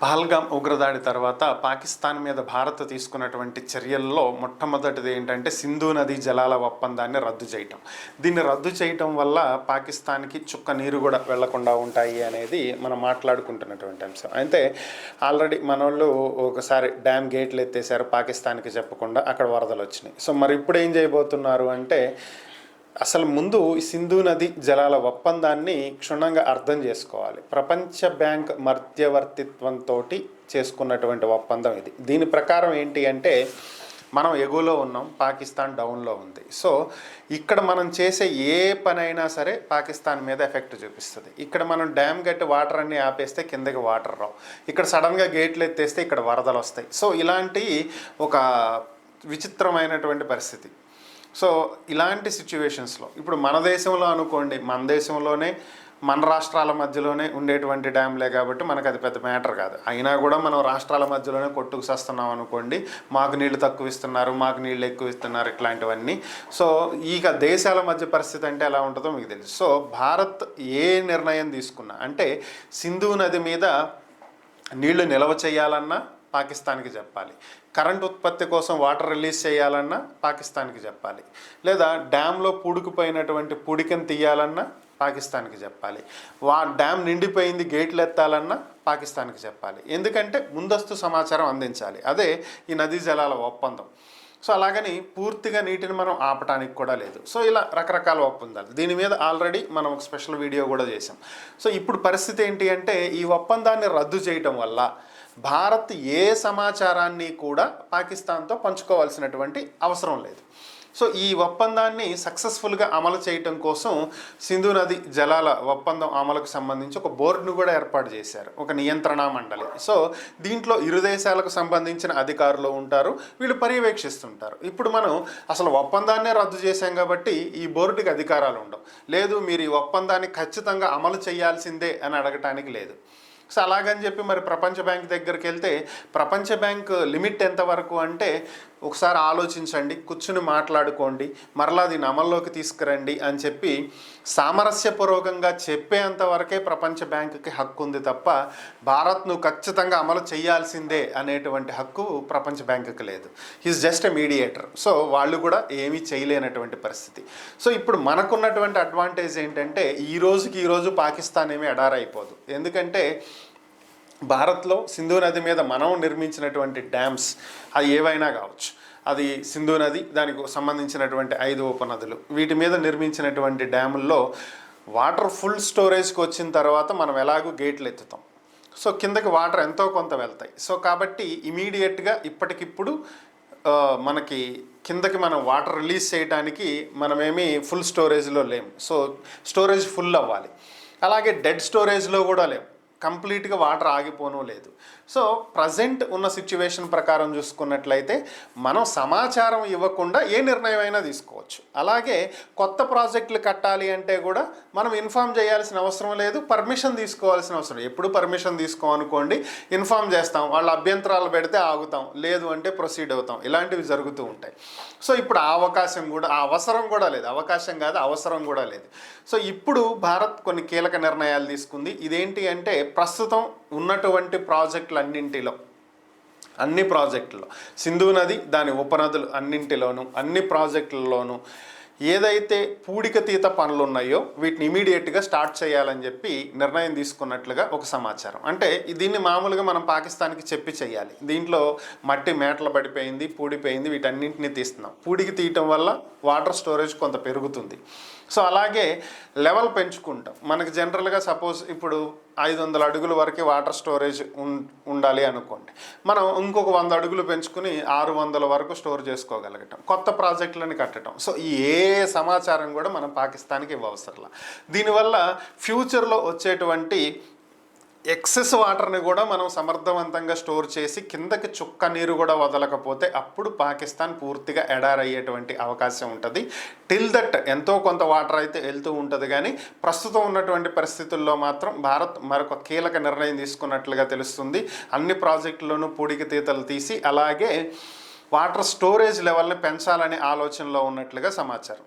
పహల్గామ్ ఉగ్రదాడి తర్వాత పాకిస్తాన్ మీద భారత్ తీసుకున్నటువంటి చర్యల్లో మొట్టమొదటిది ఏంటంటే సింధు నదీ జలాల ఒప్పందాన్ని రద్దు చేయటం. దీన్ని రద్దు చేయటం వల్ల పాకిస్తాన్కి చుక్క నీరు కూడా వెళ్లకుండా ఉంటాయి అనేది మనం మాట్లాడుకుంటున్నటువంటి అంశం. అయితే ఆల్రెడీ మనోళ్ళు ఒకసారి డ్యామ్ గేట్లు ఎత్తేసారు పాకిస్తాన్కి చెప్పకుండా, అక్కడ వరదలు వచ్చినాయి. సో మరి ఇప్పుడు ఏం చేయబోతున్నారు అంటే, అసలు ముందు ఈ సింధు నది జలాల ఒప్పందాన్ని క్షుణ్ణంగా అర్థం చేసుకోవాలి. ప్రపంచ బ్యాంక్ మధ్యవర్తిత్వంతో చేసుకున్నటువంటి ఒప్పందం ఇది. దీని ప్రకారం ఏంటి అంటే, మనం ఎగువలో ఉన్నాం, పాకిస్తాన్ డౌన్లో ఉంది. సో ఇక్కడ మనం చేసే ఏ పనైనా సరే పాకిస్తాన్ మీద ఎఫెక్ట్ చూపిస్తుంది. ఇక్కడ మనం డ్యామ్ గట్టి వాటర్ అన్ని ఆపేస్తే కిందకి వాటర్ రావు, ఇక్కడ సడన్గా గేట్లు ఎత్తేస్తే ఇక్కడ వరదలు వస్తాయి. సో ఇలాంటి ఒక విచిత్రమైనటువంటి పరిస్థితి. సో ఇలాంటి సిచ్యువేషన్స్లో ఇప్పుడు మన దేశంలో అనుకోండి, మన దేశంలోనే మన రాష్ట్రాల మధ్యలోనే ఉండేటువంటి డ్యామ్లే కాబట్టి మనకు అది పెద్ద మ్యాటర్ కాదు. అయినా కూడా మనం రాష్ట్రాల మధ్యలోనే కొట్టుకు వస్తున్నాం అనుకోండి, మాకు నీళ్లు తక్కువ ఇస్తున్నారు, మాకు నీళ్ళు ఎక్కువ ఇస్తున్నారు, ఇట్లాంటివన్నీ. సో ఇక దేశాల మధ్య పరిస్థితి అంటే ఎలా ఉంటుందో మీకు తెలుసు. సో భారత్ ఏ నిర్ణయం తీసుకున్నా, అంటే సింధు నది మీద నీళ్లు నిల్వ చేయాలన్నా పాకిస్తాన్కి చెప్పాలి, కరెంట్ ఉత్పత్తి కోసం వాటర్ రిలీజ్ చేయాలన్నా పాకిస్తాన్కి చెప్పాలి, లేదా డ్యామ్లో పూడుకుపోయినటువంటి పూడికను తీయాలన్నా పాకిస్తాన్కి చెప్పాలి, డ్యామ్ నిండిపోయింది గేట్లు ఎత్తాలన్నా పాకిస్తాన్కి చెప్పాలి. ఎందుకంటే ముందస్తు సమాచారం అందించాలి. అదే ఈ నదీ జలాల ఒప్పందం. సో అలాగని పూర్తిగా నీటిని మనం ఆపటానికి కూడా లేదు. సో ఇలా రకరకాల ఒప్పందాలు. దీని మీద ఆల్రెడీ మనం ఒక స్పెషల్ వీడియో కూడా చేసాం. సో ఇప్పుడు పరిస్థితి ఏంటి అంటే, ఈ ఒప్పందాన్ని రద్దు చేయటం వల్ల భారత్ ఏ సమాచారాన్ని కూడా పాకిస్తాన్తో పంచుకోవాల్సినటువంటి అవసరం లేదు. సో ఈ ఒప్పందాన్ని సక్సెస్ఫుల్గా అమలు చేయటం కోసం సింధు నది జలాల ఒప్పందం అమలుకు సంబంధించి ఒక బోర్డును కూడా ఏర్పాటు చేశారు, ఒక నియంత్రణ మండలి. సో దీంట్లో ఇరు దేశాలకు సంబంధించిన అధికారులు ఉంటారు, వీళ్ళు పర్యవేక్షిస్తుంటారు. ఇప్పుడు మనం అసలు ఒప్పందాన్నే రద్దు చేశాం కాబట్టి ఈ బోర్డుకి అధికారాలు ఉండవు. లేదు, మీరు ఈ ఒప్పందాన్ని ఖచ్చితంగా అమలు చేయాల్సిందే అని అడగటానికి లేదు. సో అలాగని చెప్పి మరి ప్రపంచ బ్యాంక్ దగ్గరికి వెళ్తే, ప్రపంచ బ్యాంక్ లిమిట్ ఎంతవరకు అంటే, ఒకసారి ఆలోచించండి, కూర్చుని మాట్లాడుకోండి, మరలా దీన్ని అమల్లోకి తీసుకురండి అని చెప్పి సామరస్యపూర్వకంగా చెప్పేంతవరకే ప్రపంచ బ్యాంకుకి హక్కు ఉంది తప్ప, భారత్ నువ్వు ఖచ్చితంగా అమలు చేయాల్సిందే అనేటువంటి హక్కు ప్రపంచ బ్యాంకుకి లేదు. He's just a mediator. So వాళ్ళు కూడా ఏమీ చేయలేనటువంటి పరిస్థితి. సో ఇప్పుడు మనకున్నటువంటి అడ్వాంటేజ్ ఏంటంటే, ఈ రోజు పాకిస్తాన్ ఏమీ ఎడారైపోదు. ఎందుకంటే భారత్లో సింధు నది మీద మనం నిర్మించినటువంటి డ్యామ్స్ అది ఏవైనా కావచ్చు, అది సింధు నది, దానికి సంబంధించినటువంటి 5 ఉపనదులు, వీటి మీద నిర్మించినటువంటి డ్యాముల్లో వాటర్ ఫుల్ స్టోరేజ్కి వచ్చిన తర్వాత మనం ఎలాగూ గేట్లు ఎత్తుతాం. సో కిందకి వాటర్ ఎంతో కొంత వెళ్తాయి. సో కాబట్టి ఇమీడియట్గా ఇప్పటికిప్పుడు మనకి కిందకి మనం వాటర్ రిలీజ్ చేయడానికి మనమేమి ఫుల్ స్టోరేజ్లో లేము. సో స్టోరేజ్ ఫుల్ అవ్వాలి. అలాగే డెడ్ స్టోరేజ్లో కూడా లేము, కంప్లీట్గా వాటర్ ఆగిపోనూ లేదు. సో ప్రజెంట్ ఉన్న సిచ్యువేషన్ ప్రకారం చూసుకున్నట్లయితే మనం సమాచారం ఇవ్వకుండా ఏ నిర్ణయం అయినా తీసుకోవచ్చు. అలాగే కొత్త ప్రాజెక్టులు కట్టాలి అంటే కూడా మనం ఇన్ఫామ్ చేయాల్సిన అవసరం లేదు, పర్మిషన్ తీసుకోవాల్సిన అవసరం. ఎప్పుడు పర్మిషన్ తీసుకోమనుకోండి, ఇన్ఫామ్ చేస్తాం, వాళ్ళ అభ్యంతరాలు పెడితే ఆగుతాం, లేదు అంటే ప్రొసీడ్ అవుతాం, ఇలాంటివి జరుగుతూ ఉంటాయి. సో ఇప్పుడు ఆ అవకాశం కూడా, ఆ అవసరం కూడా లేదు, అవకాశం కాదు అవసరం కూడా లేదు. సో ఇప్పుడు భారత్ కొన్ని కీలక నిర్ణయాలు తీసుకుంది. ఇదేంటి అంటే, ప్రస్తుతం ఉన్నటువంటి అన్ని ప్రాజెక్టుల్లో సింధు నది, దాని ఉపనదులు అన్నింటిలోనూ, అన్ని ప్రాజెక్టుల్లోనూ ఏదైతే పూడికతీత పనులు ఉన్నాయో వీటిని ఇమీడియట్గా స్టార్ట్ చేయాలని చెప్పి నిర్ణయం తీసుకున్నట్లుగా ఒక సమాచారం. అంటే దీన్ని మామూలుగా మనం పాకిస్తాన్కి చెప్పి చేయాలి. దీంట్లో మట్టి మేటలు పడిపోయింది, పూడిపోయింది, వీటన్నింటినీ తీస్తున్నాం. పూడికి తీయటం వల్ల వాటర్ స్టోరేజ్ కొంత పెరుగుతుంది. సో అలాగే లెవెల్ పెంచుకుంటాం. మనకి జనరల్గా సపోజ్ ఇప్పుడు 500 అడుగుల వరకు వాటర్ స్టోరేజ్ ఉండాలి అనుకోండి, మనం ఇంకొక 100 అడుగులు పెంచుకుని 600 వరకు స్టోర్ చేసుకోగలగటం, కొత్త ప్రాజెక్టులను కట్టడం. సో ఏ సమాచారం కూడా మనం పాకిస్తాన్కి ఇవ్వవసరంలా. దీనివల్ల ఫ్యూచర్లో వచ్చేటువంటి ఎక్సెస్ వాటర్ని కూడా మనం సమర్థవంతంగా స్టోర్ చేసి కిందకి చుక్క నీరు కూడా వదలకపోతే అప్పుడు పాకిస్తాన్ పూర్తిగా ఎడారయ్యేటువంటి అవకాశం ఉంటుంది. టిల్ దట్ ఎంతో కొంత వాటర్ అయితే వెళ్తూ ఉంటుంది. కానీ ప్రస్తుతం ఉన్నటువంటి పరిస్థితుల్లో మాత్రం భారత్ మరొక కీలక నిర్ణయం తీసుకున్నట్లుగా తెలుస్తుంది. అన్ని ప్రాజెక్టుల్లోనూ పూడికి తీతలు తీసి అలాగే వాటర్ స్టోరేజ్ లెవెల్ని పెంచాలనే ఆలోచనలో ఉన్నట్లుగా సమాచారం.